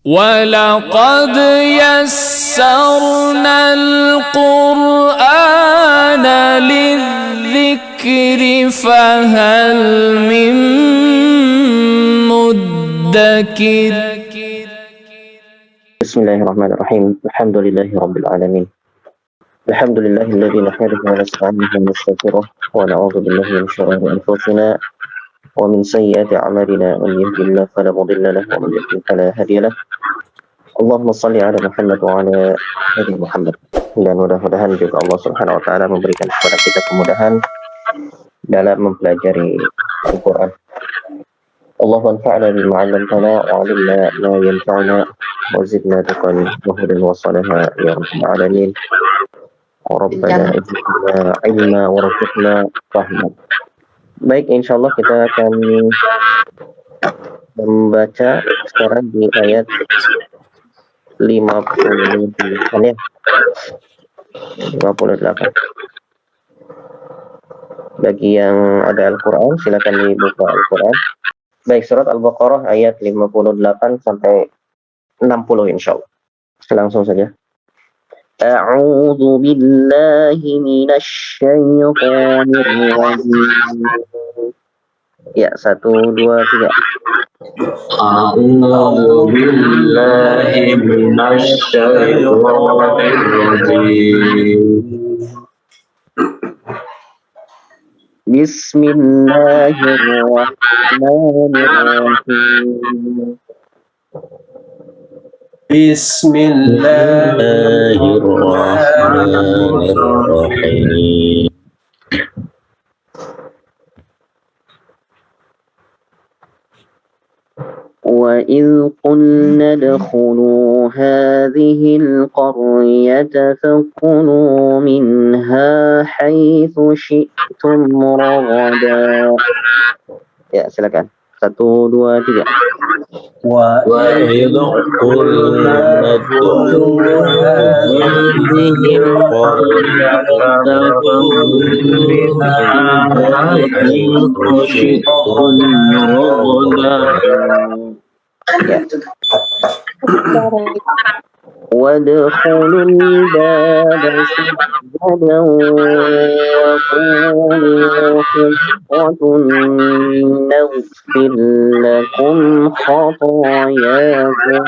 ولقد يسرنا القرآن للذكر فهل من مدكر. بسم الله الرحمن الرحيم. الحمد لله رب العالمين. الحمد لله الذي نحمده ونستعينه ونستغفره ونعوذ بالله من شرور أنفسنا ومن سيئات أعمالنا، من يهد الله فلا مضل له ومن يضلل فلا هادي له. Allahumma salli ala Muhammad wa ala ali Muhammad. Dan mudah-mudahan juga Allah Subhanahu wa taala memberikan kepada kita kemudahan dalam mempelajari Al-Qur'an. Allahumma anfa'na bima 'allamtana wa 'allimna ma yanfa'una wa zidna tuqan wa hudan wa salaha ya rabbal alamin. Rabbana zidna ilma warzuqna fahma. Baik, insyaallah kita akan membaca sekarang di ayat 58 ya. 58. Bagi yang ada Al-Quran silakan dibuka Al-Quran. Baik, surat Al-Baqarah ayat 58 sampai 60 insyaallah. Langsung saja. A'udzu billahi minasy syaithanir rajim. Ya, 1 2 3. A'udzu billahi minasy syaithanir rajim. Bismillahirrahmanirrahim. Bismillahirrahmanirrahim. وَإِذْ قُلْنَا ادْخُلُوا هَٰذِهِ الْقَرْيَةَ فَكُلُوا مِنْهَا حَيْثُ شِئْتُمْ رَغَدًا. Ya, silakan. 1 2 3. وَإِذْ قُلْنَا ادْخُلُوا هَٰذِهِ الْقَرْيَةَ فَكُلُوا مِنْهَا حَيْثُ شِئْتُمْ رَغَدًا. وَادْخُلُوا الْبَابَ سُجَّدًا وَقُولُوا حِطَّةٌ نَغْفِرْ لَكُمْ خَطَايَاكُمْ.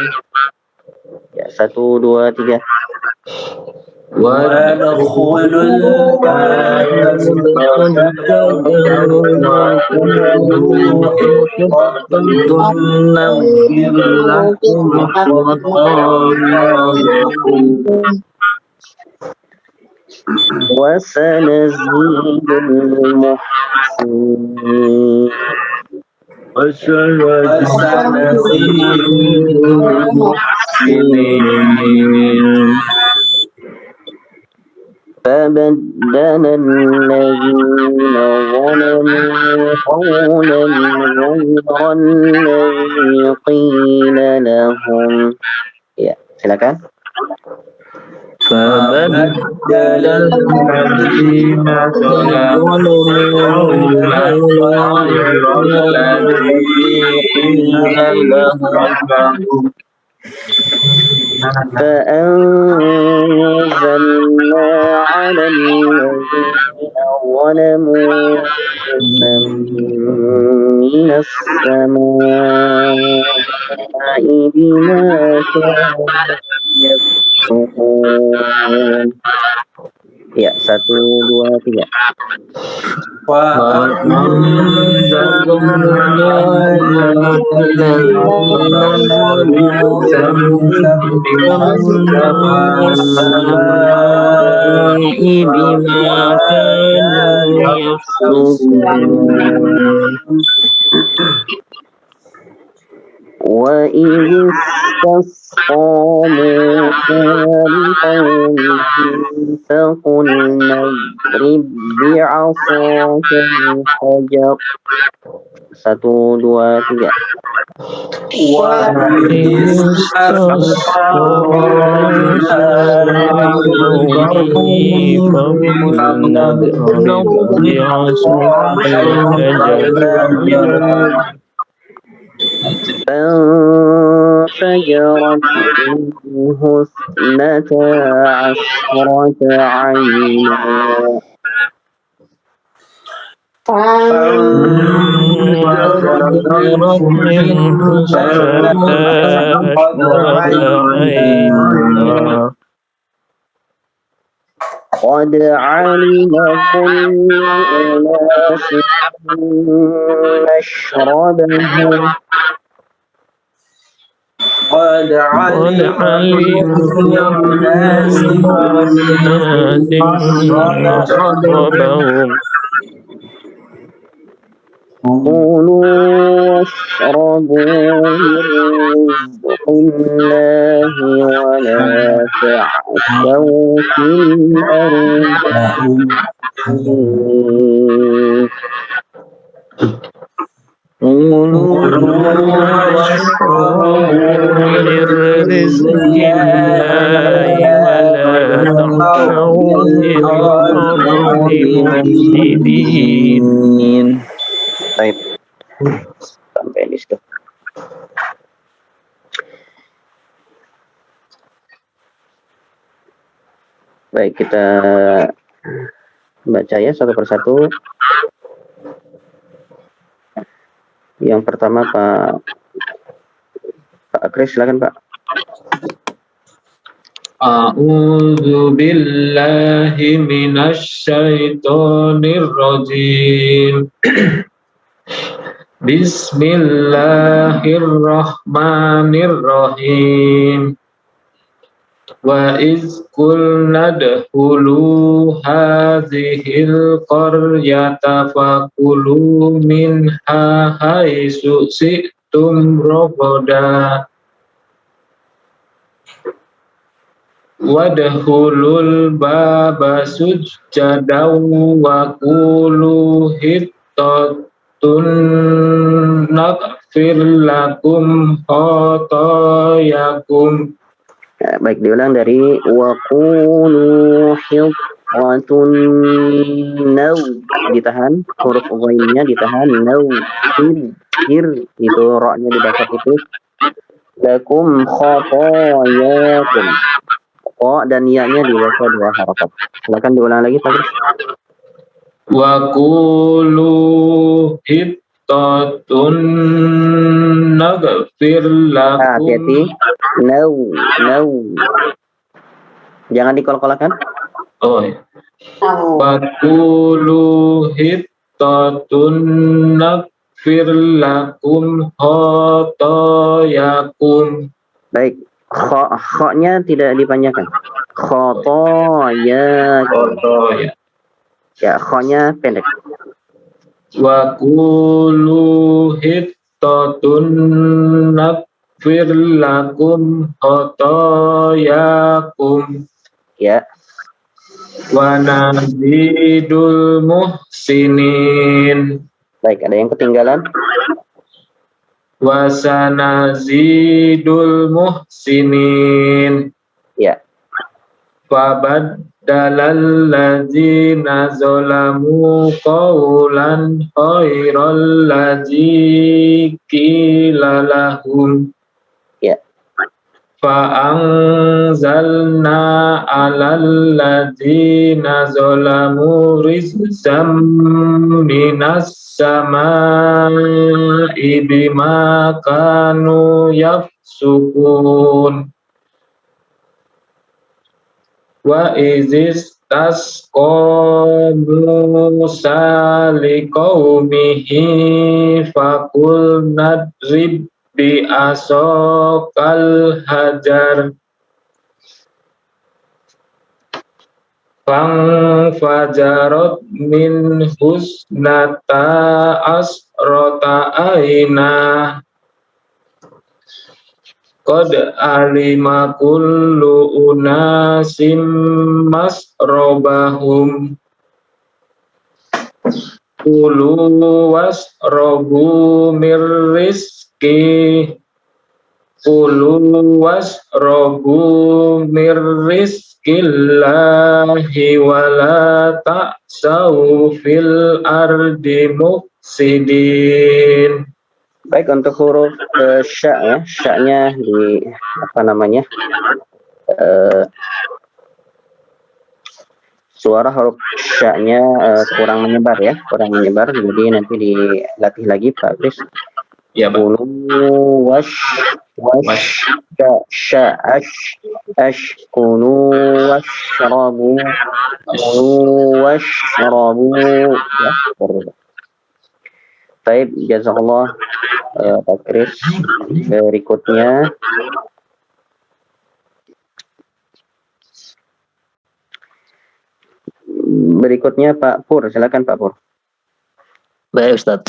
Ya, 1 2 3. وَادْخُلُوا الْبَابَ سُجَّدًا وَقُولُوا حِطَّةٌ نَغْفِرْ لَكُمْ خَطَايَاكُمْ. وَسَنَزِيدُ الْمُحْسِنِينَ. فَبَدَّلَ الَّذِينَ ظَلَمُوا قَوْلًا غَيْرَ الَّذِي قِيلَ لَهُمْ. Ya, silakan. فَبَدَّلَ الَّذِينَ ظَلَمُوا قَوْلًا غَيْرَ الَّذِي قِيلَ لَهُمْ فَأَنزَلْنَا عَلَى الَّذِينَ ظَلَمُوا رِجْزًا مِّنَ السَّمَاءِ بِمَا كَانُوا يَفْسُقُونَ. Ya, 1 2 3. وَإِذِ اسْتَسْقَىٰ مُوسَىٰ لِقَوْمِهِ فَقُلْنَا اضْرِب بِّعَصَاكَ الْحَجَرَ. 1 2 3. وَإِذِ اسْتَسْقَىٰ مُوسَىٰ لِقَوْمِهِ فَقُلْنَا اضْرِب بِّعَصَاكَ الْحَجَرَ فانفجرت منه اثنتا عشرة عينا فانفجرت منه اثنتا عشرة عينا قد علم كل أناس مشربهم قد علم كل أناس مشربهم كلوا واشربوا من رزق الله ولا تعثوا في الأرض مفسدين. واشربوا من رزق الله ولا تعثوا في الأرض مفسدين. Baik, sampai di situ. Baik, kita baca ya satu persatu. Yang pertama Pak Kris, silakan Pak. A'udzu billahi minasy syaithanir rajim. Bismillahirrahmanirrahim. Wa iz qulna dkhulu hadhil qaryata fakulu minha haitsu syi'tum ragada wadkhulul baba sujjadan wa qulu hittatun naghfir lakum khatayakum. Ya, baik, diulang dari waqulu hiqqatun naw, ditahan huruf ghainnya, ditahan naw hir itu ra-nya dibaca putus, lakum khatayakum, qa dan ya-nya dibaca dua harakat. Silakan diulang lagi Pak Kris. Wa qulu hittatun naghfir lakum. Hati-hati, naw jangan dikol-kolakan. Oh ya. Wa qulu hittatun naghfir lakum khatayakum. Baik, kha-nya tidak dipanjangkan. Khatayakum. Ya, kha-nya pendek. Wa qulu hittatun naghfir lakum khatayakum. Ya. Wa nazidul muhsinin. Baik, ada yang ketinggalan. Wa sanazidul muhsinin. Ya. Fabaddalal ladzina zalamu qawlan khairal ladzi qila lahum. Ya. Fa'anzalna 'alal ladzina zalamu rizqan minas samaa'i bima kanu yafsukun. Wa izis tasqa Musa liqaumihi faqul nadrib bi asaqal hajar fajarat min husnata asrota aina qad alima kullu unasim masrobahum kulu wasrobu mirrizqillahi wala ta'saw fil ardi mufsidin. Baik, untuk huruf sya ya, sya-nya di apa namanya? Suara huruf sya-nya kurang menyebar ya, kurang menyebar. Jadi nanti dilatih lagi Pak Kris. Ya, Pak. Kulu wash sya ash kulu washrabu ya. Baik, jazakallah Pak Kris. Berikutnya Pak Pur, silakan Pak Pur. Baik Ustaz.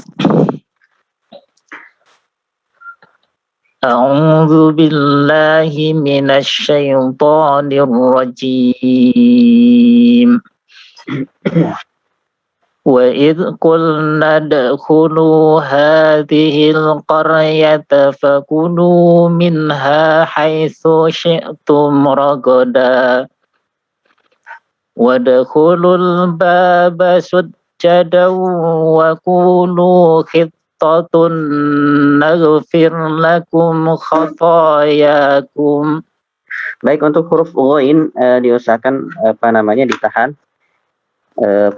A'udzu billahi minasy syaithanir rajim. Wa idh qulna adkhulu hadhil qaryata fakulu minha haitsu syi'tum ragada. Wadkhulul baba sujjadan wa qulu khittatun naghfir lakum khatayakum. Baik, untuk huruf ghain diusahakan ditahan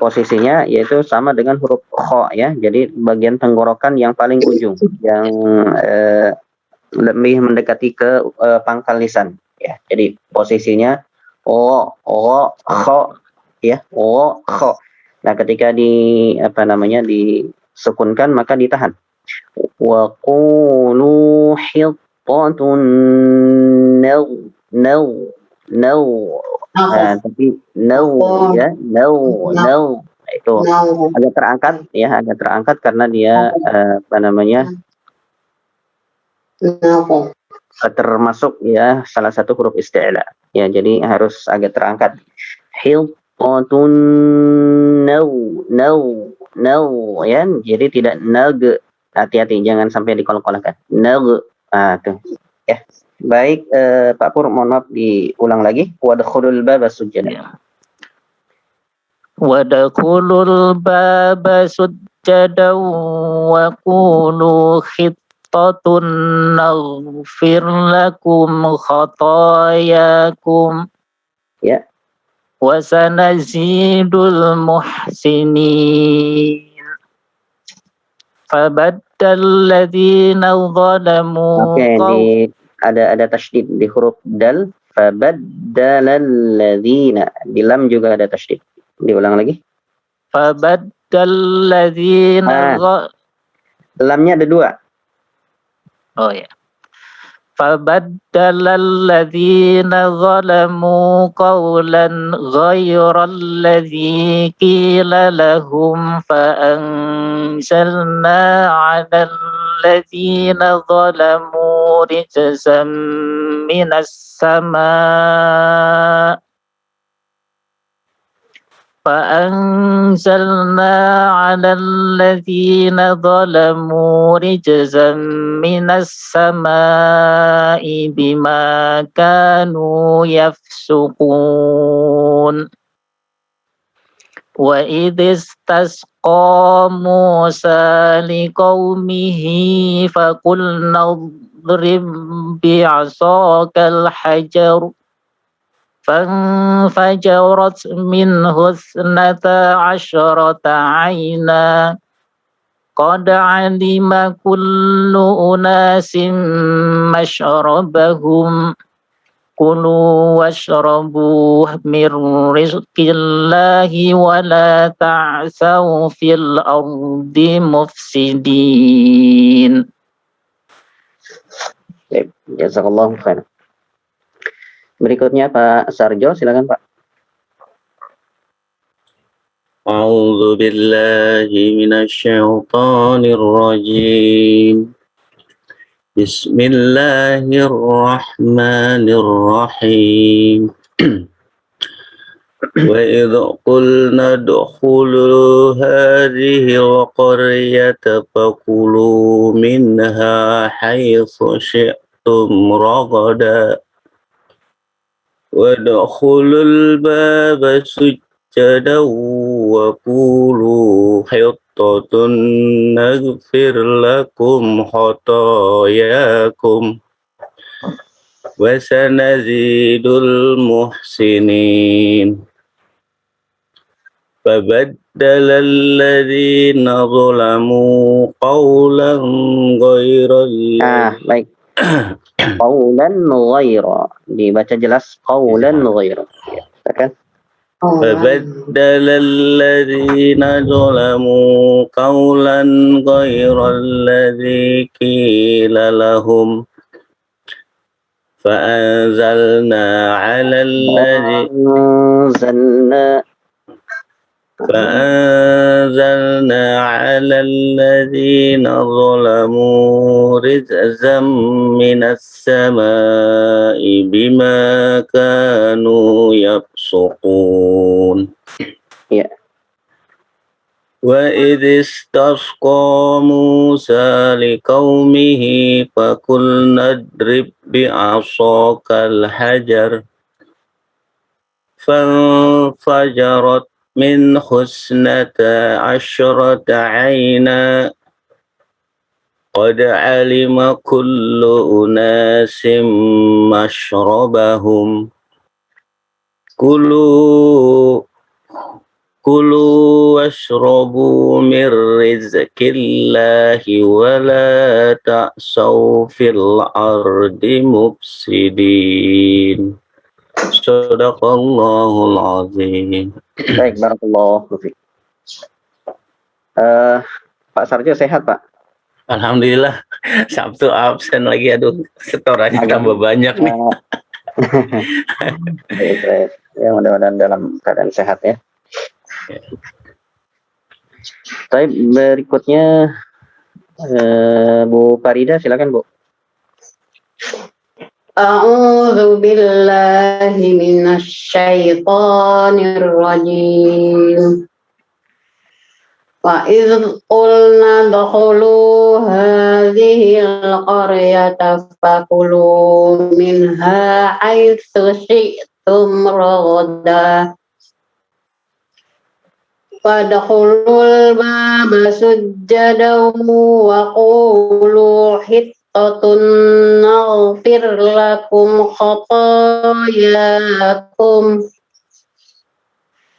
posisinya, yaitu sama dengan huruf kha ya. Jadi bagian tenggorokan yang paling ujung, yang lebih mendekati ke pangkal lisan ya. Jadi posisinya kha ya, kha. Nah, ketika disukunkan maka ditahan. Wa qulu hittatun nah, tapi ya itu agak terangkat karena dia termasuk ya salah satu huruf isti'la ya, jadi harus agak terangkat. Hilqatun ya, jadi tidak nag, hati-hati jangan sampai dikolok-kolokkan nag. Tuh ya. Baik, Pak Pur, mohon maaf diulang lagi. Wadkhulul baba sujjadan. Wadkhulul baba sujjadan wa qulu khittatun naghfir lakum khatayakum. Ya. Wa sanazidul muhsinin. Fabaddal ladzina zalamu. Oke, ada tasydid di huruf dal. Fabaddalal ladzina, di lam juga ada tasydid. Diulang lagi. Fabaddal ladzina lamnya ada dua. Oh ya. Fabaddalal ladzina zalamu qawlan ghayral ladzi qila lahum fa anzalna 'alal ladzina zalamu rijzan minas sama' فأنزلنا على الذين ظلموا رجزا من السماء بما كانوا يفسقون وإذ استسقى موسى لقومه فقلنا اضرب بعصاك الحجر فانفجرت منه 12 عينا قد علم كل أناس مشربهم كلوا واشربوا من رزق الله ولا تعثوا في الأرض مفسدين. Jazakallahu khairan. Berikutnya Pak Sarjo, silakan Pak. A'udzu billahi minasy syaithanir rajim. Bismillahirrahmanirrahim. Wa idh qulna adkhulu hadhihi al-qaryata fakulu minha haitsu syi'tum ragada. Wadkhulul baba sujjadan wa qulu حطة نغفر لكم خطاياكم وسنزيد المحسنين فبدل الذين ظلموا قولا غير baik. Qawlan ghaira. Dibaca jelas qawlan ghaira. Ya, kan? فبدل الذين ظلموا قولا غير الذي قيل لهم فأنزلنا على الذين ظلموا رجزا من السماء بما كانوا يفسقون. وإذ استسقى موسى لقومه فقلنا اضرب بعصاك الحجر فانفجرت منه 12 عينا قد علم كل أناس مشربهم كلوا واشربوا من رزق الله ولا تعثوا في الأرض مفسدين. Sadaqallahul azim. Baik, barakallahu fiik. Pak Sarjo sehat, Pak? Alhamdulillah. Sabtu absen lagi, aduh, setorannya tambah banyak nih. Baik. Ya, mudah-mudahan dalam keadaan sehat ya. Baik, berikutnya Bu Farida, silakan Bu. A'udzu billahi minasyaitonir rajim. Wa idz qulna dkhulu hadhil qaryata fakulu minha haitsu syi'tum ragada. Fadkhulul baba sujjadan wa qulu hittatun naghfir lakum khatayakum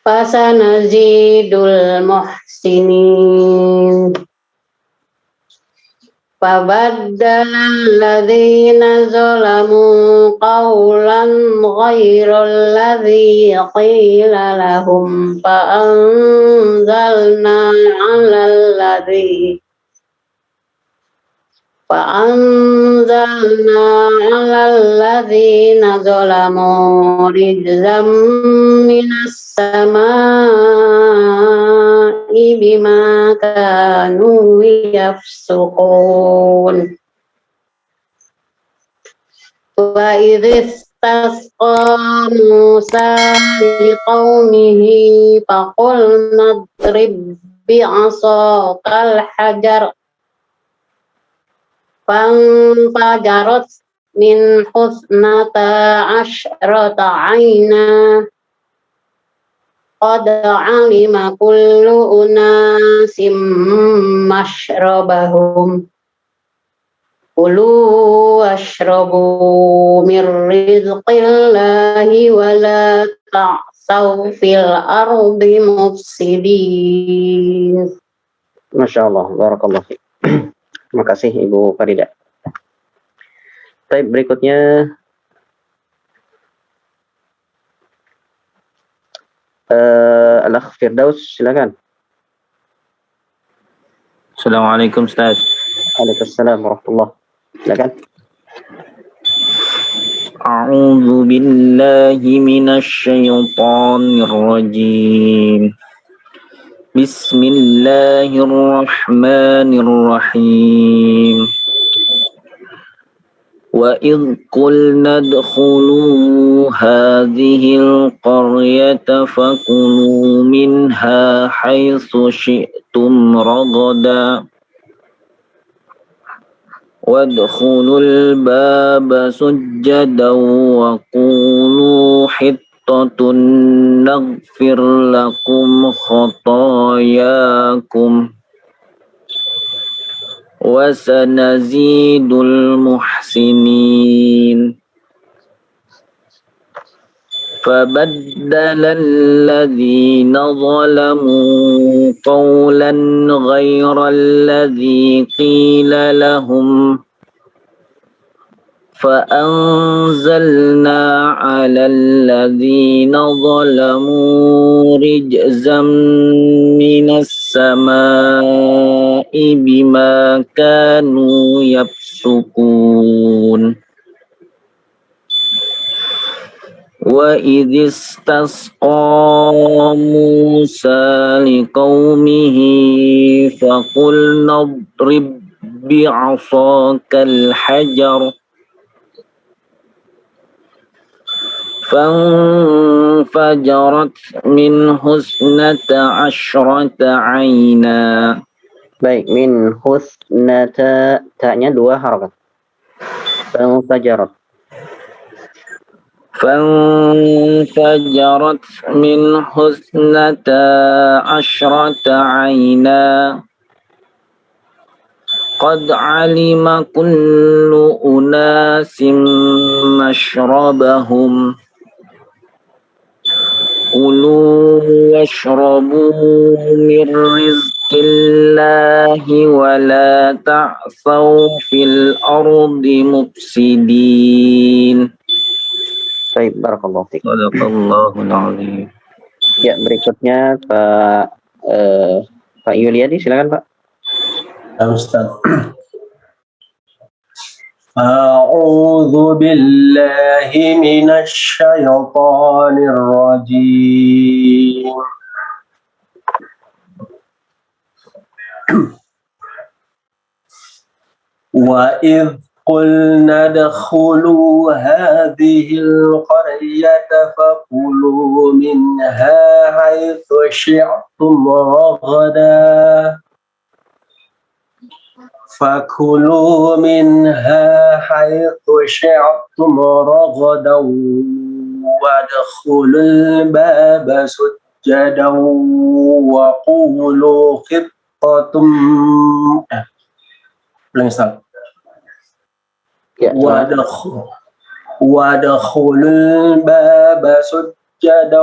fasanazidul muhsinin. Fabaddala alladhina zalamu qawlan ghayra alladhi qila lahum fa'anzalna 'ala alladhina zalamu rijzam minas samaa'i bima kanu yafsuqun. Wa idh istasqa Musa liqaumihi faqulna idrib bi'asaqal hajar fanfajarat min husnata asyrata ayna qad alima kullu unasim mashrabahum kulu washrabu min rizqillahi wa la ta'saw fil ardi mufsidin. Masya Allah, barakallahu fiik. Terima kasih Ibu Farida. Baik, berikutnya Al-Akh Firdaus, silakan. Assalamualaikum Ustaz. Waalaikumsalam warahmatullahi wabarakatuh. Silakan. A'udzu billahi minasy syaithanir rajim. Bismillahirrahmanirrahim. Wa idh qulna adkhulu hadhil qaryata fakulu minha haitsu syi'tum ragada wadkhulul baba sujjadan wa qulu hittatun naghfir lakum khatayakum وسنزيد المحسنين فبدل الذين ظلموا قولا غير الذي قيل لهم فأنزلنا على الذين ظلموا رجزا من السماء بما كانوا يفسقون وإذ استسقى موسى لقومه فقلنا اضرب بعصاك الحجر فانفجرت منه 12 عينا. Baik, min husnata, ta-nya 2 harokat. فانفجرت منه 12 عينا قد علم كل أناس مشربهم كلوا واشربوا من رزق الله ولا تعثوا في الأرض مفسدين. Baik, barakallahu fiik. Sadaqallahul azim. Ya, berikutnya Pak Yuliadi, silakan Pak. Ustaz. A'udzu billahi minasy syaithanir rajim. Wa idh قلنا ادخلوا هذه القرية فكلوا منها حيث شئتم رغدا وادخلوا الباب سجدا وقولوا خطة وادخلوا الباب سجدا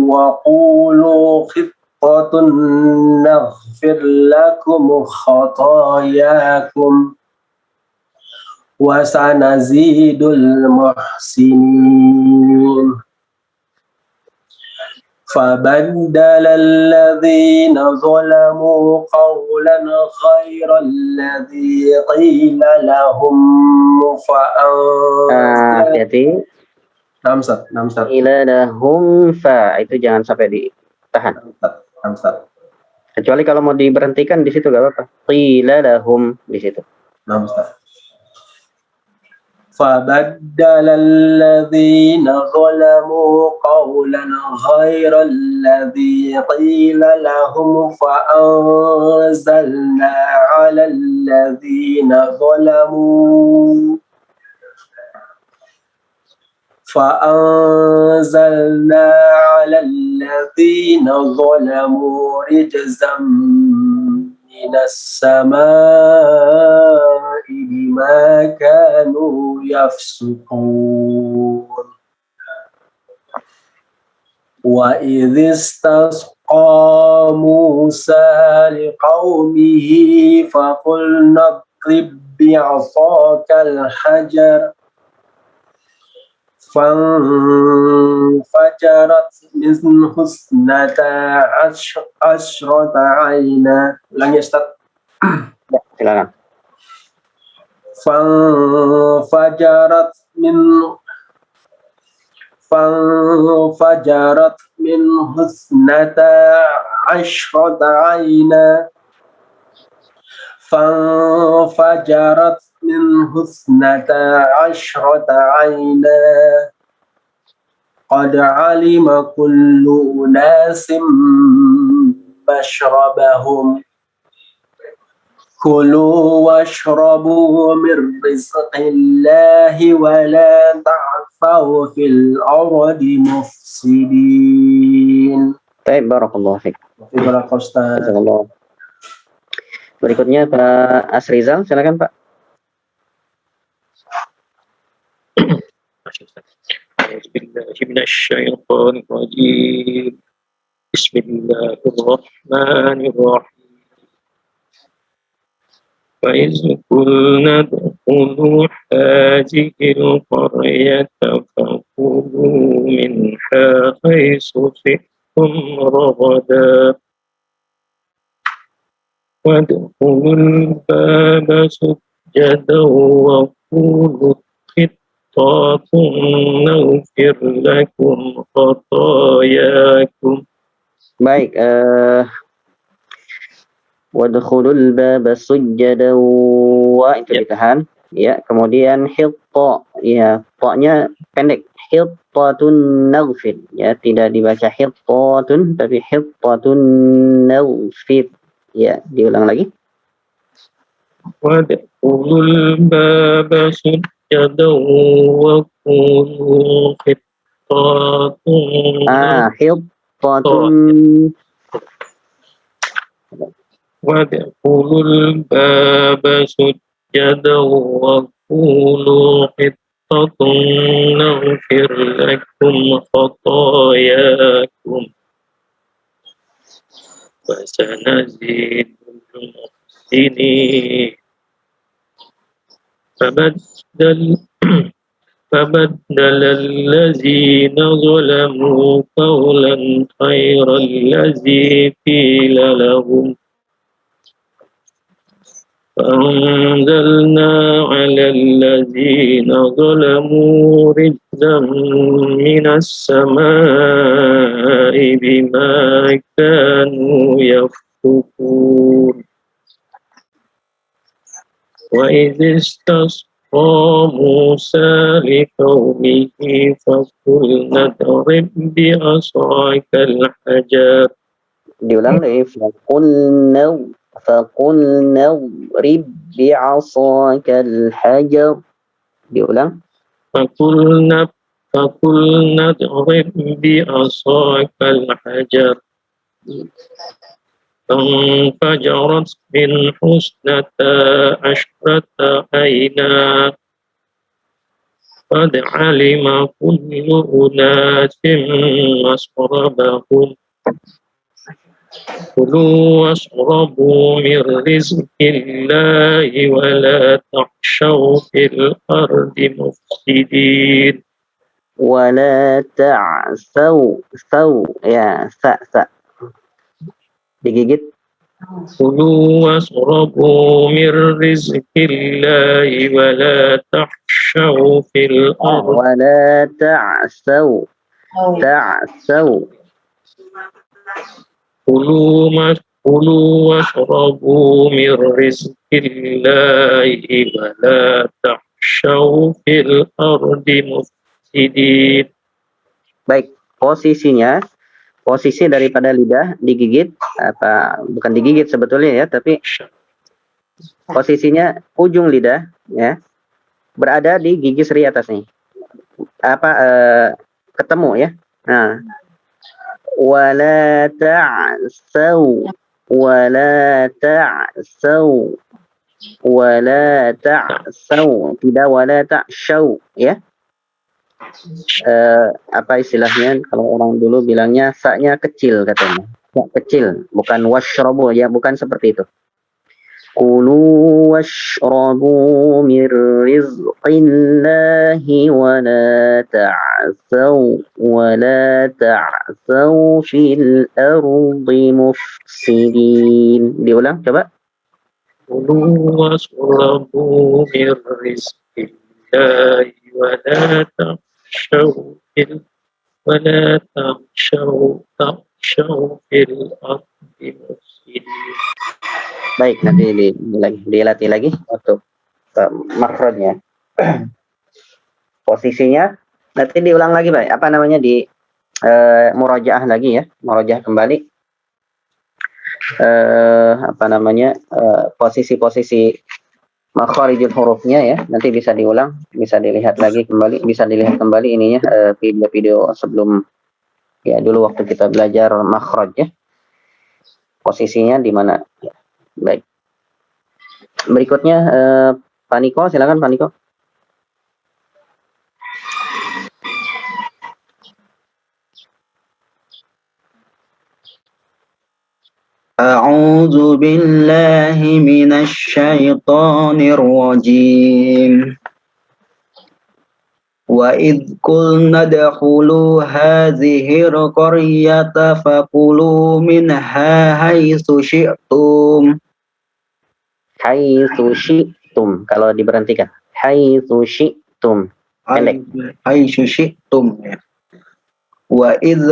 وقولوا خطة نغفر لكم خطاياكم وسنزيد المحسنين فبدل الذين ظلموا قولا غير الذي قيل لهم Hati-hati. Qila lahum fa, itu jangan sampai ditahan. Kecuali kalau mau diberhentikan di situ gak apa-apa. Qila lahum di situ. فبدل الذين ظلموا قولا غير الذي قيل لهم فأنزلنا على الذين ظلموا رجزا من السماء بما كانوا يفسقون وإذ استسقى موسى لقومه فقلنا اضرب بعصاك الحجر فانفجرت منه 12 عينا. Ulangi Ustaz. Ya, silakan. فانفجرت منه 12 عينا قد علم كل أناس مشربهم كلوا واشربوا من رزق الله ولا تعثوا في الأرض مفسدين. Baik, barakallahu fiik. Barakallahu Ustaz. Berikutnya Pak Asrizal, silakan Pak. Bismillahirrahmanirrahim. Bismillahirrahmanirrahim. وإذ قلنا ادخلوا هذه القرية فكلوا منها حيث شئتم رغدا وادخلوا الباب سجدا وقولوا حطة نغفر لكم خطاياكم. Baik, wadkhulul baba sujjadan wa itu ditahan ya, kemudian hitta ya, ta-nya pendek, hittatun naghfir ya, tidak dibaca hittatun tapi hittatun naghfir ya. Diulang lagi. Wadkhulul baba sujjadan wa qulu hittatun hittatun وادخلوا الباب سجدا وقولوا حطة نغفر لكم خطاياكم وسنزيد المحسنين. فبدل الذين ظلموا قولا غير الذي قيل لهم فأنزلنا على الذين ظلموا رجزا من السماء بما كانوا يفسقون. وإذ استسقى موسى لقومه فقلنا اضرب بعصاك الحجر. Diulang lagi. فقلنا اضرب بعصاك الحجر. Diulang. فقلنا اضرب بعصاك الحجر فانفجرت منه اثنتا عشرة عينا قد علم كل أناس مشربهم كلوا واشربوا من رزق الله ولا تعشوا في الأرض مفسدين. ولا تعثوا ya, sa digigit. كلوا واشربوا من رزق الله ولا تعشوا في الأرض ولا تعثوا كلوا واشربوا من رزق الله ولا تعشوا في الأرض مفسدين. Baik, posisi daripada lidah digigit, bukan digigit sebetulnya ya, tapi posisinya ujung lidah ya berada di gigi seri atas nih, ketemu ya. Nah, wala ta'sau tidak wala ta'syau ya. Apa istilahnya kalau orang dulu bilangnya sa-nya kecil katanya. Ya, kecil, bukan washrabu ya, bukan seperti itu. Kulu washrabu min rizqillahi wa la ta'thaw fil ardi mufsidin. Diulang coba. Kulu washrabu min rizqillahi wa la ta'thaw fil ardi mufsidin. Baik, nanti dilatih lagi untuk makhrajnya. Posisinya nanti diulang lagi, Pak. Apa namanya, di murojaah lagi ya, murojaah kembali. Posisi-posisi makharijul hurufnya ya, nanti bisa diulang, bisa dilihat lagi kembali, ininya video-video sebelum ya, dulu waktu kita belajar makhraj ya. Posisinya di mana ya. Baik. Berikutnya Pak Niko, silakan Pak Niko. أعوذ بالله من الشيطان الرجيم وإذ قلنا ادخلوا هذه القرية فكلوا منها حيث شئتم. Haitsu syi'tum, kalau diberhentikan. Haitsu syi'tum. Pendek. Haitsu syi'tum. Wa idz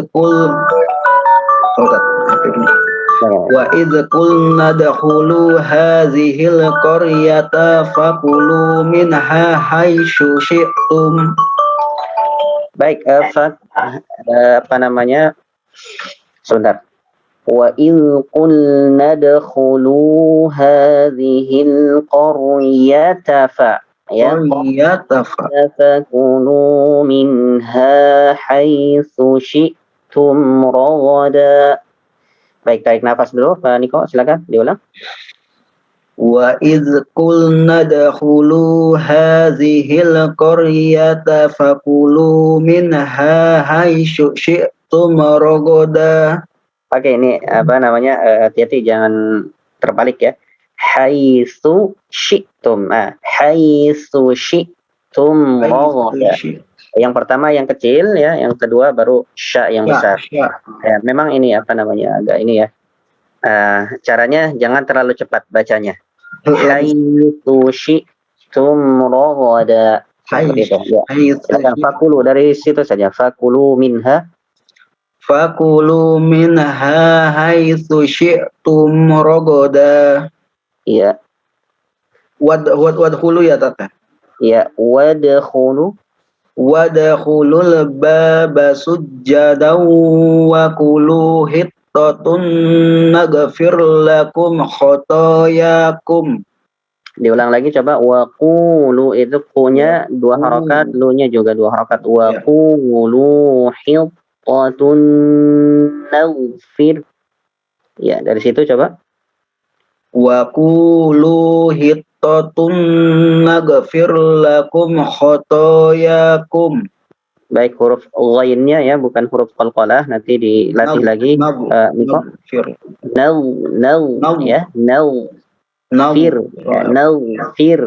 qulna dakhulu hadhil qaryata fakulu minha haitsu syi'tum. Baik, apa namanya? Sebentar. Wa idz qulna dakhulu hadhil qaryata fakulu minha haitsu syi'tum ragada. Baik, tarik nafas dulu Pak Niko, silakan diulang. Wa idz qulna dakhulu hadhil qaryata fakulu minha haitsu syi'tum ragada. Oke, ini apa namanya? Hati-hati jangan terbalik ya. Haitsu syi'tum. Haitsu syi'tum ragada. Yang pertama yang kecil ya, yang kedua baru sya yang besar. Ya, memang ini apa namanya? Agak ini ya. Caranya jangan terlalu cepat bacanya. Haitsu syi'tum ragada. Silakan fakulu dari situ saja. Fakulu minha haitsu syi'tum ragada. Iya. Wadkhulu ya tata. Ya, wadkhulul baba sujjadan wa kulu hittatun naghfir lakum khotoyakum. Diulang lagi coba. Wa qulu, itu ku-nya 2 harokat, lu-nya juga 2 harokat. Wa qulu hittatun naghfir. Ya, dari situ coba. Wa qulu hittatun naghfir lakum khotoyakum. Baik, huruf ghainnya ya, bukan huruf qalqalah, nanti dilatih lagi. Niko. Fir.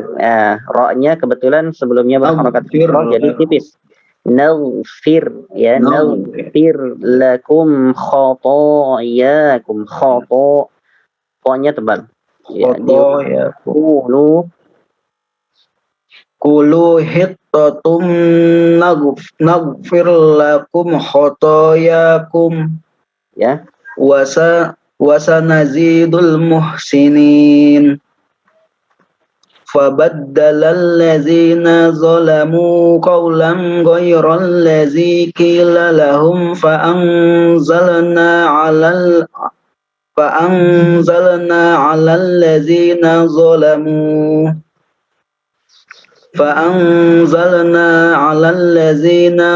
Ra-nya kebetulan sebelumnya berharokat roh, jadi tipis. Naghfir ya, naghfir lakum khotoyakum. Ko-nya tebal. Ya, Kulu hittatum naghfir lakum khotoyakum. Ya. Wasanazidul muhsinin. Fabaddalal ladzina zalamu qawlan ghayral ladzi qila lahum fa'anzalna 'alal ladzina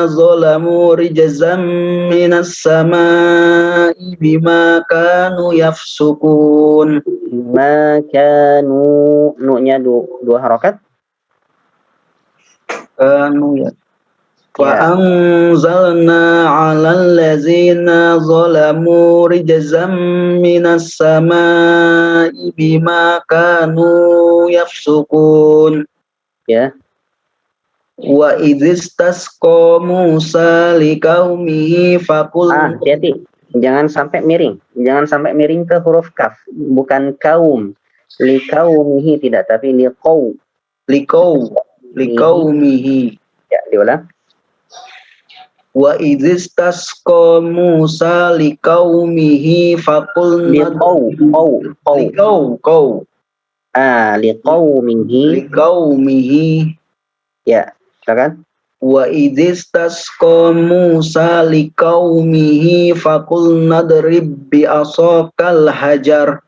zalamu rijzan minas samai bima kanu yafsukun. Ma kanu, nu-nya 2 harokat. Kanu ya. Fa'anzalna 'alal ladzina zalamu rijzan minas samai bima kanu yafsukun. Ya. Wa idzistasqa Musa liqaumihi faqul. Hati-hati. Jangan sampai miring. Jangan sampai miring ke huruf kaf. Bukan kaum. Liqaumihi tidak, tapi liqaumihi. Ya, diulang. Wa idzistasqa Musa liqaumihi faqul liqaumihi. Ya, silakan. Wa idzistasqa Musa liqaumihi faqul nadrib bi asaqal hajar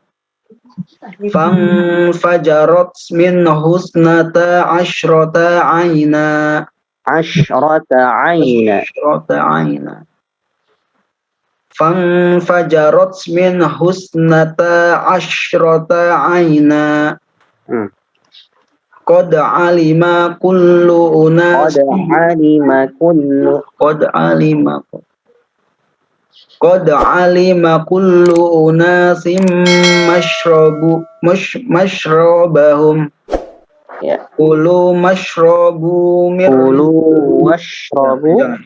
fajarat min husnata asyrata aina. Fajarat min husnata asyrata aina. Qad alima kullu unas Qad alima kullu Qad alima Qad alima kullu unasim mashrabahum. ya. Kulu mashrabu mir Kulu washrabu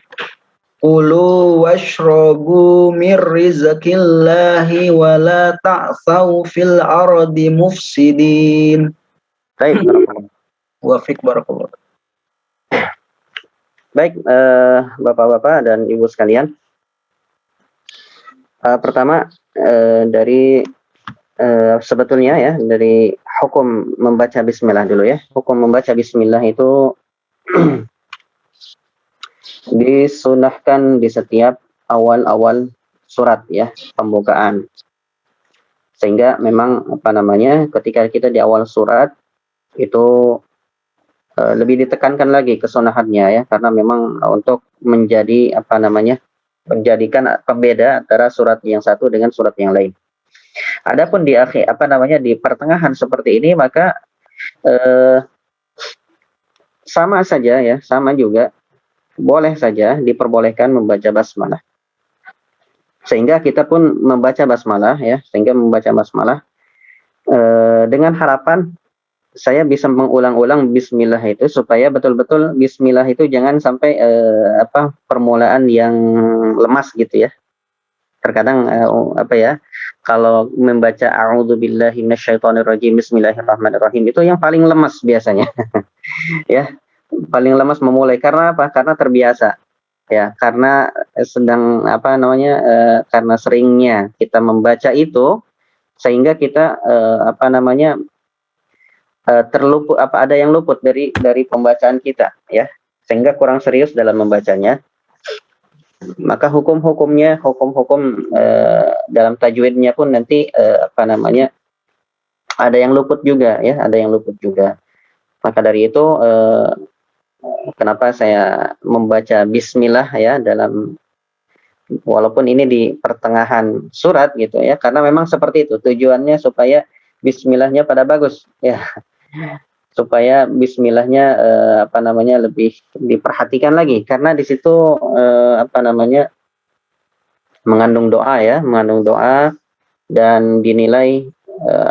Kulu washrabu mir rizqillahi wa la ta'thaw fil ardi mufsidin. baik. Wa fik barakallah. Baik, Bapak-bapak dan Ibu sekalian. Pertama dari sebetulnya ya, dari hukum membaca bismillah dulu ya. Hukum membaca bismillah itu disunahkan di setiap awal-awal surat ya, pembukaan. Sehingga memang ketika kita di awal surat itu lebih ditekankan lagi kesunahannya ya, karena memang untuk menjadi menjadikan pembeda antara surat yang satu dengan surat yang lain. Adapun di akhir di pertengahan seperti ini maka sama saja ya, sama juga boleh saja diperbolehkan membaca basmalah. Sehingga kita pun membaca basmalah ya, dengan harapan saya bisa mengulang-ulang bismillah itu supaya betul-betul bismillah itu jangan sampai permulaan yang lemas gitu ya. Terkadang kalau membaca a'udzubillahi minasyaitonirrajim bismillahirrahmanirrahim itu yang paling lemas biasanya. Ya, paling lemas memulai karena apa? Karena terbiasa. Ya, karena karena seringnya kita membaca itu sehingga kita terluput ada yang luput dari pembacaan kita ya, sehingga kurang serius dalam membacanya. Maka hukum dalam tajwidnya pun nanti ada yang luput juga ya, maka dari itu kenapa saya membaca bismillah ya walaupun ini di pertengahan surat gitu ya, karena memang seperti itu tujuannya supaya bismillahnya pada bagus ya, supaya bismillahnya lebih diperhatikan lagi, karena di situ mengandung doa dan dinilai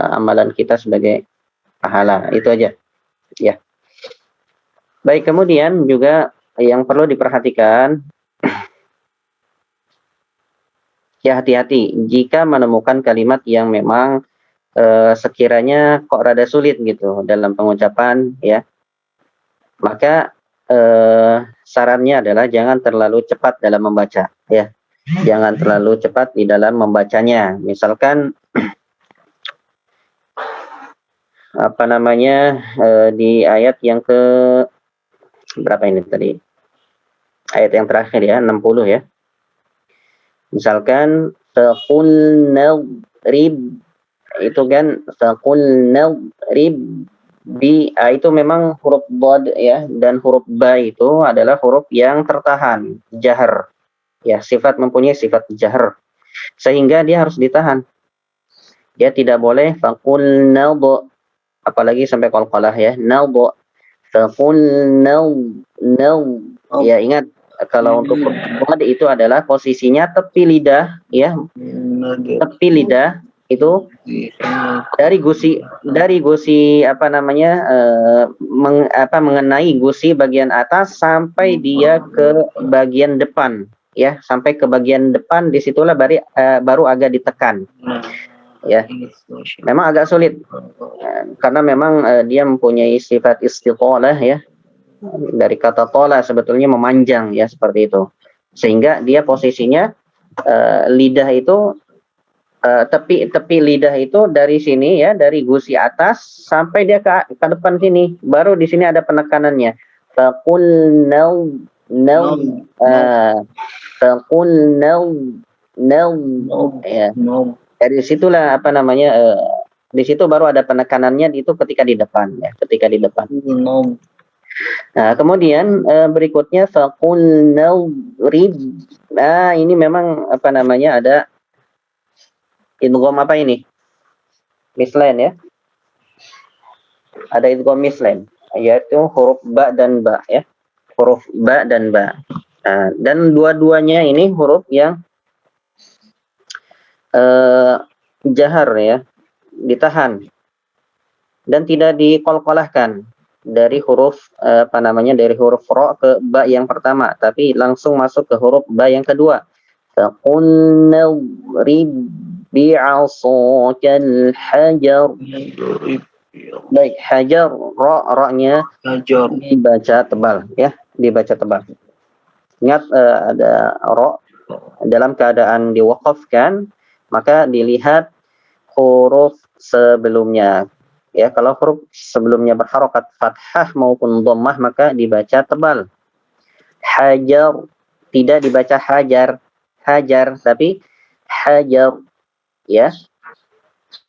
amalan kita sebagai pahala. Itu aja ya. Baik, kemudian juga yang perlu diperhatikan ya, hati-hati jika menemukan kalimat yang memang sekiranya kok rada sulit gitu dalam pengucapan ya, maka sarannya adalah jangan terlalu cepat dalam membaca ya, jangan terlalu cepat di dalam membacanya. Misalkan di ayat yang ke berapa ini tadi, ayat yang terakhir ya, 60 ya, misalkan taqul nadrib itu kan taqul nadrib bi, itu memang huruf bod ya, dan huruf ba itu adalah huruf yang tertahan jahar ya, mempunyai sifat jahar, sehingga dia harus ditahan, dia tidak boleh faqul nadh, apalagi sampai qalqalah ya, nadh faqul nadh ya. Ingat kalau untuk bod itu adalah posisinya tepi lidah ya, tepi lidah itu dari gusi mengenai gusi bagian atas sampai dia ke bagian depan ya, sampai ke bagian depan, disitulah baru agak ditekan ya. Memang agak sulit karena memang dia mempunyai sifat istiqalah ya, dari kata tola sebetulnya memanjang ya, seperti itu, sehingga dia posisinya lidah itu tepi lidah itu dari sini ya, dari gusi atas sampai dia ke depan sini, baru di sini ada penekanannya. Faqul faqul ya. Dari situlah di situ baru ada penekanannya, itu ketika di depan ya, ketika di depan. Nah, kemudian berikutnya faqul nadrib. Nah, ini memang ada idgham apa ini? Mislan ya. ada idgham mislain, yaitu huruf ba dan ba ya. Huruf ba dan ba. Dan dua-duanya ini huruf yang jahar ya, ditahan dan tidak diqalqalahkan dari huruf dari huruf ro ke ba yang pertama, tapi langsung masuk ke huruf ba yang kedua. Faqulna rib bi'asakal hajar. Baik, hajar ro-nya Hajar. dibaca tebal ya, dibaca tebal. Ingat ada ro dalam keadaan diwaqafkan, maka dilihat huruf sebelumnya. Ya, kalau huruf sebelumnya berharokat fathah maupun dhammah maka dibaca tebal. Hajar, tidak dibaca hajar, tapi hajar ya.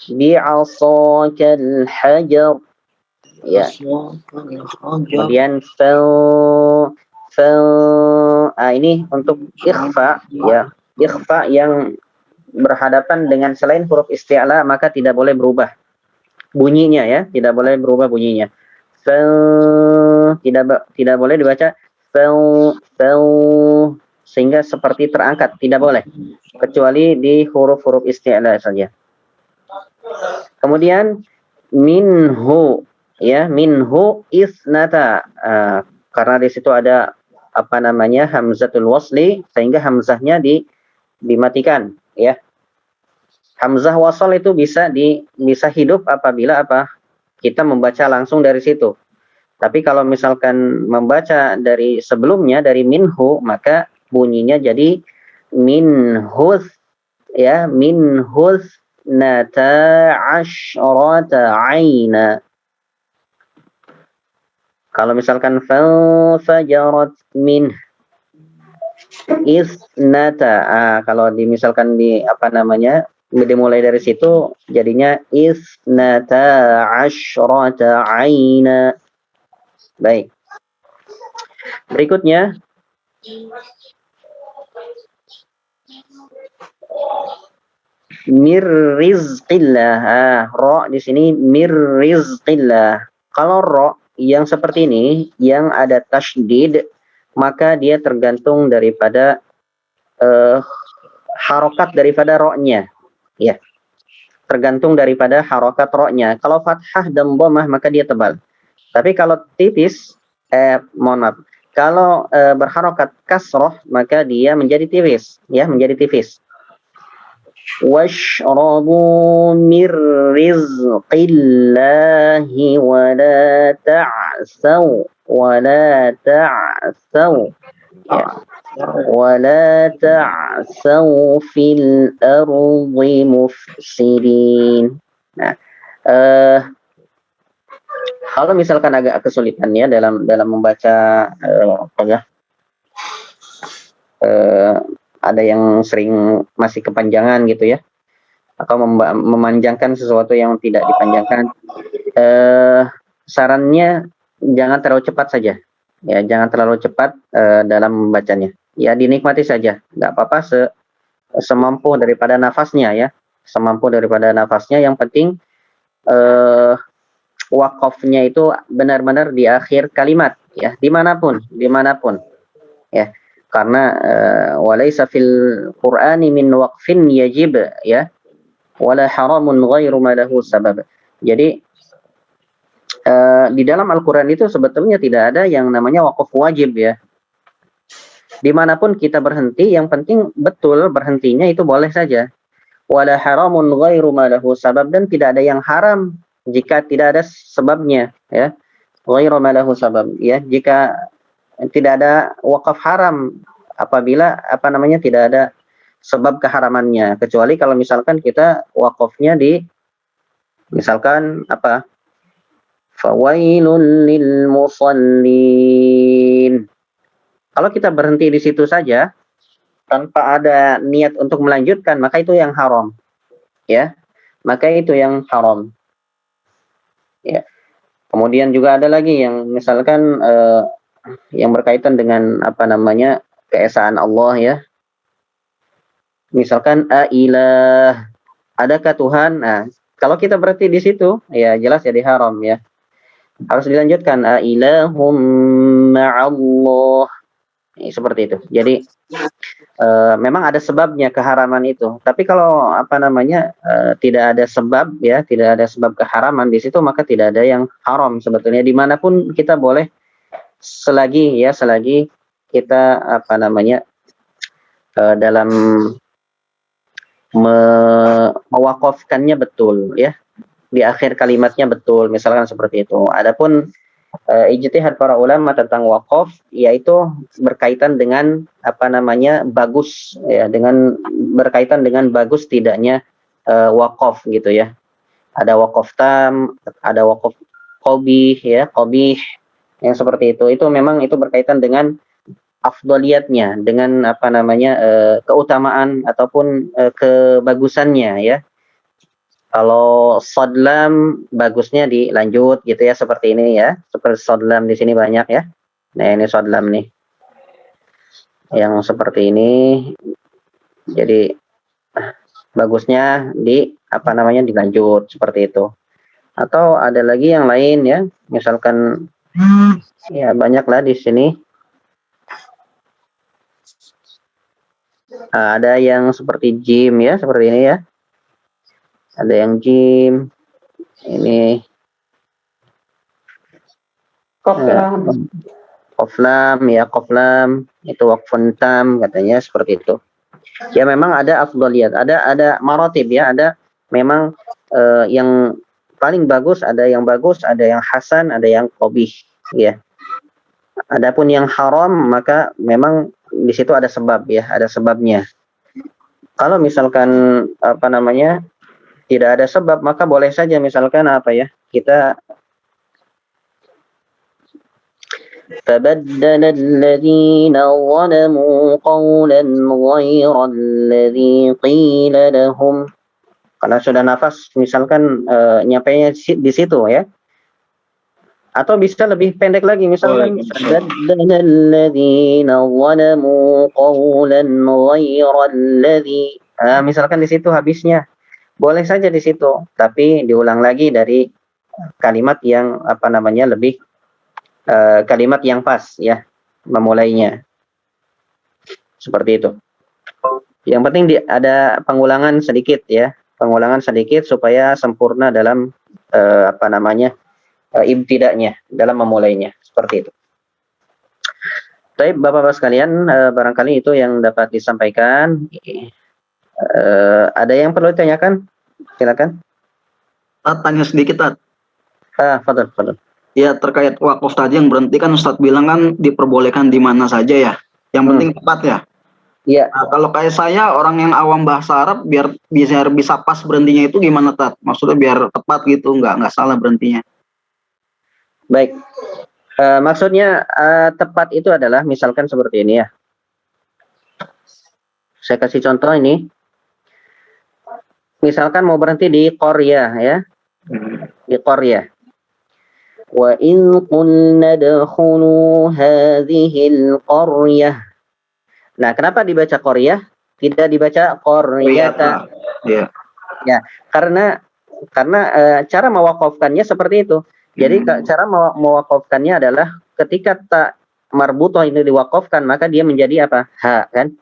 Bi'asakal hajar ya. Kemudian ini untuk ikhfa ya. Ikhfa yang berhadapan dengan selain huruf isti'la maka tidak boleh berubah bunyinya ya, tidak boleh berubah bunyinya. Tidak boleh dibaca sehingga seperti terangkat, tidak boleh, kecuali di huruf-huruf isti'la saja. Kemudian minhu ya, minhu isnata, karena di situ ada hamzatul wasli, sehingga hamzahnya dimatikan ya. Hamzah wasal itu bisa hidup apabila kita membaca langsung dari situ. Tapi kalau misalkan membaca dari sebelumnya, dari minhu, maka bunyinya jadi minhus ya, minhus nata asyrata aina. Kalau misalkan fajarat min isnata, kalau misalkan dimulai dari situ jadinya isnata asyrata aina. Baik. Berikutnya mir rizqillah. Ro di sini mir rizqillah. Kalau ro yang seperti ini yang ada tasydid, maka dia tergantung daripada harokat daripada ro-nya. Ya, tergantung daripada harokat ro-nya. Kalau fathah dan dhammah maka dia tebal. Tapi kalau tipis, kalau berharokat kasroh maka dia menjadi tipis, ya, menjadi tipis. Washrabu mir rizqillahi wa la ta'asaw ya. ولا تعثوا في الأرض مفسدين. Nah, kalau misalkan agak kesulitan ya dalam membaca ada yang sering masih kepanjangan gitu ya, atau memanjangkan sesuatu yang tidak dipanjangkan, sarannya jangan terlalu cepat saja ya, jangan terlalu cepat dalam membacanya. Ya, dinikmati saja, nggak apa-apa, semampu daripada nafasnya ya, semampu daripada nafasnya. Yang penting wakafnya itu benar-benar di akhir kalimat ya, dimanapun ya, karena walaysa fil qur'ani min waqfin yajib ya, wala haramun ghairu ma lahu sabab. Jadi di dalam Al-Quran itu sebetulnya tidak ada yang namanya wakaf wajib ya. Dimanapun kita berhenti, yang penting betul berhentinya itu boleh saja. Wala haramun ghairu ma lahu sabab, dan tidak ada yang haram jika tidak ada sebabnya ya. Ghairu ma lahu sabab ya, jika tidak ada wakaf haram apabila tidak ada sebab keharamannya, kecuali kalau misalkan kita wakafnya di misalkan fawailul lil musallin. Kalau kita berhenti di situ saja tanpa ada niat untuk melanjutkan, maka itu yang haram ya, maka itu yang haram ya. Kemudian juga ada lagi yang misalkan yang berkaitan dengan keesaan Allah ya, misalkan ailah, adakah Tuhan. Nah, kalau kita berhenti di situ ya jelas jadi haram ya. Harus dilanjutkan ilahum ma'allah. Seperti itu. Jadi memang ada sebabnya keharaman itu. Tapi kalau apa namanya tidak ada sebab ya, tidak ada sebab keharaman di situ, maka tidak ada yang haram sebetulnya. Dimanapun kita boleh selagi kita apa namanya dalam mewakafkannya betul ya, di akhir kalimatnya betul, misalkan seperti itu. Adapun ijtihad para ulama tentang wakaf yaitu berkaitan dengan apa namanya bagus ya, dengan berkaitan dengan bagus tidaknya wakaf gitu ya. Ada wakaf tam, ada wakaf qabih ya, qabih yang seperti itu. Itu memang itu berkaitan dengan afdaliyatnya, dengan apa namanya keutamaan ataupun kebagusannya ya. Kalau sodlam bagusnya dilanjut gitu ya, seperti ini ya, seperti sodlam di sini banyak ya. Nah ini sodlam nih, yang seperti ini. Jadi bagusnya di apa namanya dilanjut seperti itu. Atau ada lagi yang lain ya, misalkan ya banyak lah di sini. Ada yang seperti jim ya, seperti ini ya. Ada yang jim, ini qaflam ya, qaflam itu waqfun tam katanya seperti itu. Ya memang ada afdaliyat, ada maratib ya, ada memang yang paling bagus, ada yang hasan, ada yang qabih ya. Adapun yang haram maka memang di situ ada sebab ya, ada sebabnya. Kalau misalkan apa namanya tidak ada sebab, maka boleh saja misalkan apa ya, kita tabaddala alladziina zalamu qawlan ghayra alladzi qila lahum. Karena sudah nafas misalkan nyampainya di situ ya. Atau bisa lebih pendek lagi misalkan tabaddala alladziina zalamu qawlan ghayra alladzi. Misalkan di situ habisnya. Boleh saja di situ, tapi diulang lagi dari kalimat yang apa namanya lebih kalimat yang pas ya, memulainya seperti itu. Yang penting ada pengulangan sedikit ya, pengulangan sedikit supaya sempurna dalam apa namanya ibtidanya, dalam memulainya seperti itu. Baik Bapak-bapak sekalian, barangkali itu yang dapat disampaikan. Ada yang perlu ditanyakan? Silakan. Tanya sedikit, Tat. Fadal. Ya, terkait wakaf tadi yang berhenti kan Ustadz bilang kan diperbolehkan di mana saja ya. Yang penting tepat ya. Iya. Nah, kalau kayak saya orang yang awam bahasa Arab, biar bisa pas berhentinya itu gimana, Tat? Maksudnya biar tepat gitu, nggak salah berhentinya. Baik. Maksudnya tepat itu adalah misalkan seperti ini ya. Saya kasih contoh ini. Misalkan mau berhenti di Korea ya, di Korea. Wa in qulna dakhulu hadhil qaryah. Nah, kenapa dibaca Korea? Tidak dibaca Koryata. Iya. Ya, karena cara mewakafkannya seperti itu. Jadi cara mewakafkannya adalah ketika tak marbutoh ini diwakafkan, maka dia menjadi apa? Ha, kan?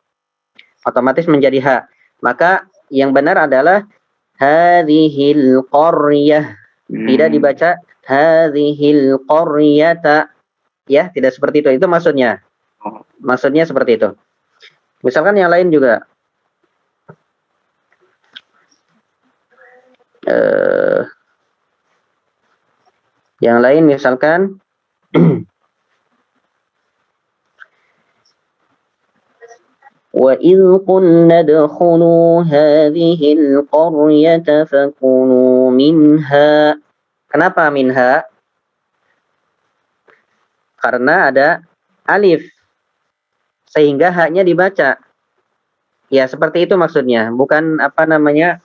Otomatis menjadi ha. Maka yang benar adalah hadhil qaryah. Tidak dibaca hadhil qaryata. Ya, tidak seperti itu. Itu maksudnya. Maksudnya seperti itu. Misalkan yang lain juga. Yang lain misalkan وَإِذْ قُلْنَا ادْخُلُوا هَذِهِ الْقَرْيَةَ فَكُلُوا مِنْهَا. Kenapa minha? Karena ada alif sehingga haknya dibaca. Ya seperti itu maksudnya, bukan apa namanya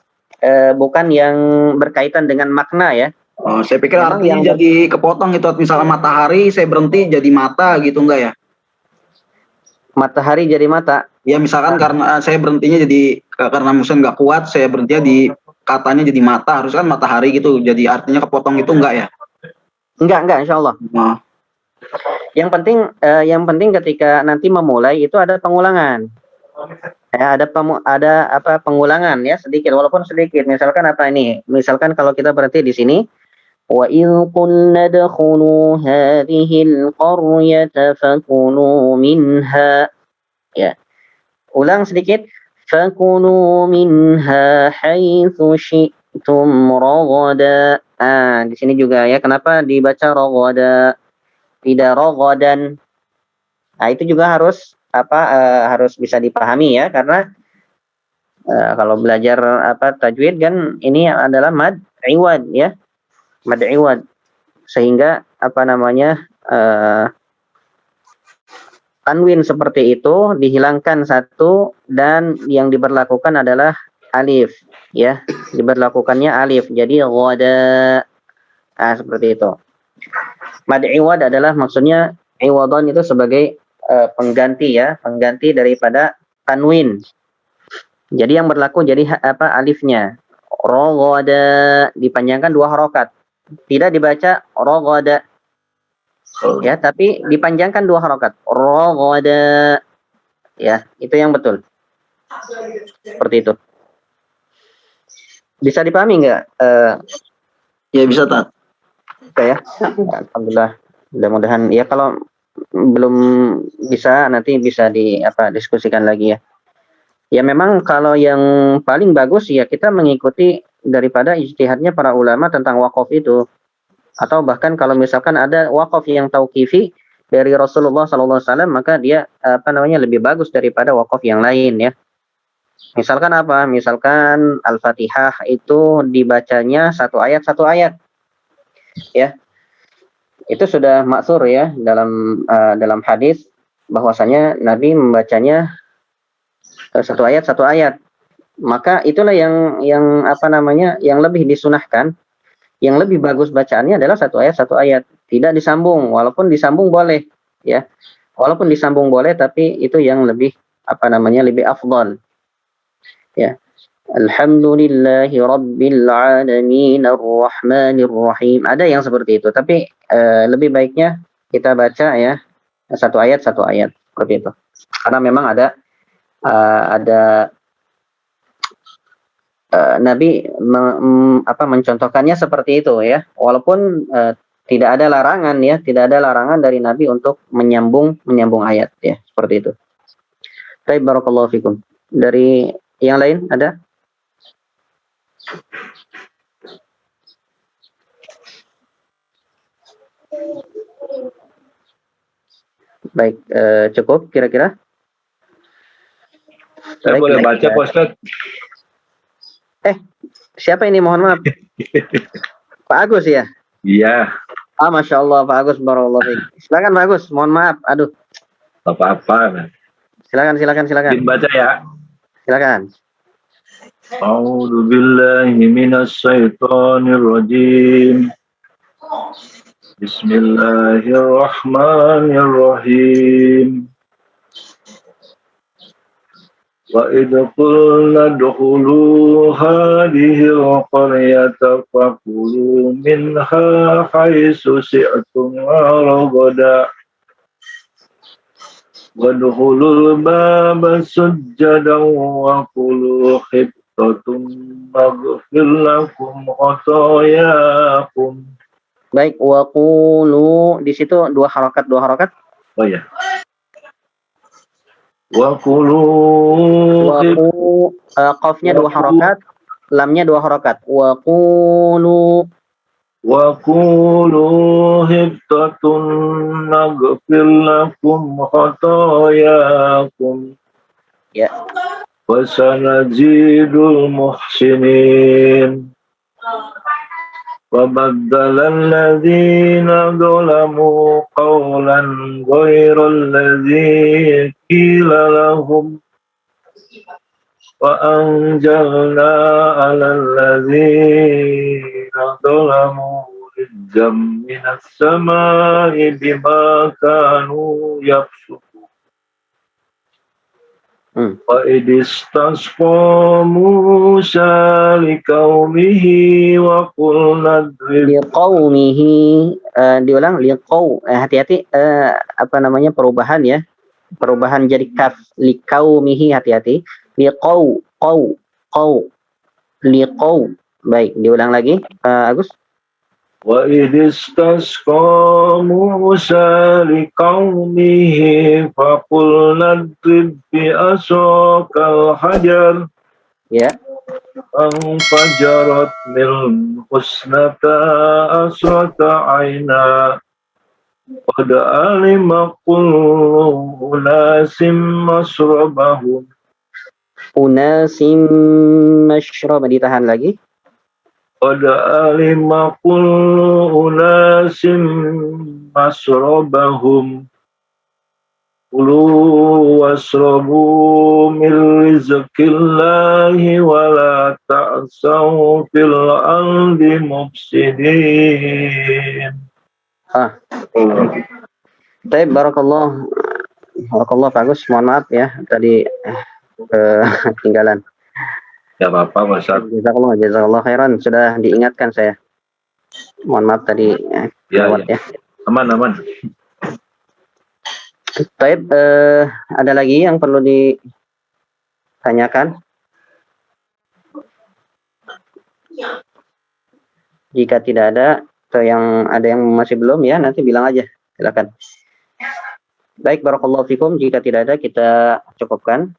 bukan yang berkaitan dengan makna ya. Oh, saya pikir artinya yang jadi kepotong itu, misalnya matahari saya berhenti jadi mata gitu, enggak ya? Matahari jadi mata. Ya misalkan karena saya berhentinya jadi karena musim nggak kuat, saya berhenti di katanya jadi mata, harus kan matahari gitu, jadi artinya kepotong itu enggak ya? Enggak, insya Allah. Nah, Yang penting ketika nanti memulai itu ada pengulangan. Ya, ada apa pengulangan ya sedikit walaupun sedikit. Misalkan apa ini? Misalkan kalau kita berhenti di sini wa idh qulna dkhulu hadhil qaryata fakulu minha. Ya. Ulang sedikit. Fakulu minha haitsu syi'tum ragada. Di sini juga ya kenapa dibaca ragada tidak ragadan. Nah, itu juga harus harus bisa dipahami ya karena kalau belajar tajwid kan ini adalah mad iwad ya. Mad iwad sehingga tanwin seperti itu dihilangkan satu dan yang diberlakukan adalah alif ya. Diberlakukannya alif. Jadi ghada. Seperti itu. Mad iwad adalah maksudnya iwadon itu sebagai pengganti ya, pengganti daripada tanwin. Jadi yang berlaku jadi alifnya. Rogoda dipanjangkan 2 harokat. Tidak dibaca rogoda. Ya, tapi dipanjangkan 2 harokat. Rogoda. Ya, itu yang betul. Seperti itu. Bisa dipahami nggak? ya bisa Tat. Ya. Alhamdulillah. Mudah-mudahan ya kalau belum bisa nanti bisa diskusikan lagi ya. Ya memang kalau yang paling bagus ya kita mengikuti daripada ijtihadnya para ulama tentang wakaf itu. Atau bahkan kalau misalkan ada wakaf yang tauqifi dari Rasulullah SAW maka dia lebih bagus daripada wakaf yang lain ya. Misalkan apa? Misalkan Al-Fatihah itu dibacanya satu ayat. Ya. Itu sudah maksur ya dalam hadis bahwasanya Nabi membacanya satu ayat. Maka itulah yang yang lebih disunahkan, yang lebih bagus bacaannya adalah satu ayat. Tidak disambung, walaupun disambung boleh ya. Walaupun disambung boleh tapi itu yang lebih lebih afdal. Ya. Alhamdulillahi Rabbil Alamin Ar-Rahmanir Rahim. Ada yang seperti itu, tapi lebih baiknya kita baca ya satu ayat seperti itu. Karena memang ada Nabi mencontohkannya seperti itu ya. Walaupun tidak ada larangan dari Nabi untuk menyambung ayat ya, seperti itu. Baik, barakallahu fikum. Dari yang lain ada? Baik, cukup kira-kira. Saya boleh baca, Pak Ustaz? Siapa ini? Mohon maaf. Pak Agus ya? Iya. Masya Allah, Pak Agus, barakallahu fiik. Silakan Pak Agus, mohon maaf. Aduh. Apa-apa. Silakan. Baca ya. Silakan. A'udzu billahi minasy syaithanir rajim. Bismillahirrahmanirrahim. Wa idh qulna udkhulu hadhil qaryata fakulu minha haitsu syi'tum ragada wadkhulul baba sujjadan wa qulu khittatun naghfir lakum khotoyakum. Baik, wa qulu di situ 2 harokat. Oh ya. Wa qulu qafnya 2 harokat, lamnya 2 harokat. Wa qulu hittatun naghfir lakum khotoyakum. Ya. Wa sanazidul muhsinin. وَبَدَّلَ الَّذِينَ ظَلَمُوا قَوْلًا غَيْرَ الَّذِي قِيلَ لَهُمْ وَأَنزَلْنَا عَلَى الَّذِينَ ظَلَمُوا رِجْزًا مِنَ السَّمَاءِ بِمَا كَانُوا يَفْسُقُونَ. وإذ استسقى موسى لقومه وقلنا اضرب Liqaumihi, diulang hati-hati, apa namanya, perubahan ya, perubahan jadi kaf. Liqaumihi, hati-hati. Liqau, liqau. Baik, diulang lagi, Agus. وإذ استسقى موسى لقومه فقلنا اضرب بعصاك الحجر Ya. فانفجرت منه اثنتا عشرة عينا قد علم كل أناس مشربهم. Unasim masyrab, ditahan lagi. قد علم كل أناس مشربهم كلوا واشربوا من رزق الله ولا تعثوا في الأرض مفسدين. Baik, barakallah Pak Agus, mohon maaf ya tadi ketinggalan. Ya apa-apa Mas. Jazakallah khairan, sudah diingatkan saya. Mohon maaf tadi lewat ya. Aman. Baik, ada lagi yang perlu ditanyakan? Jika tidak ada, atau ada yang masih belum ya, nanti bilang aja. Silakan. Baik, barakallahu fikum. Jika tidak ada, kita cukupkan.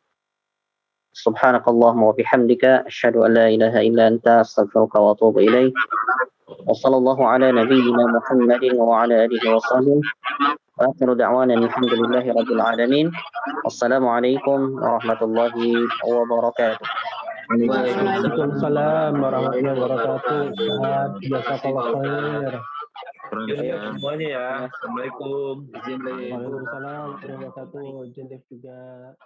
Subhanakallahumma wa bihamdika asyhadu an la ilaha illa anta astaghfiruka wa atubu ilaik. Wa sallallahu ala nabiyyina Muhammadin wa ala alihi wa sahbihi. Wa akhiru da'wana alhamdulillahi rabbil alamin. Wassalamualaikum warahmatullahi wabarakatuh. Waalaikumsalam warahmatullahi wabarakatuh. Jazakallah khair. Semuanya ya. Assalamualaikum. Waalaikumsalam warahmatullahi wabarakatuh. Izin juga.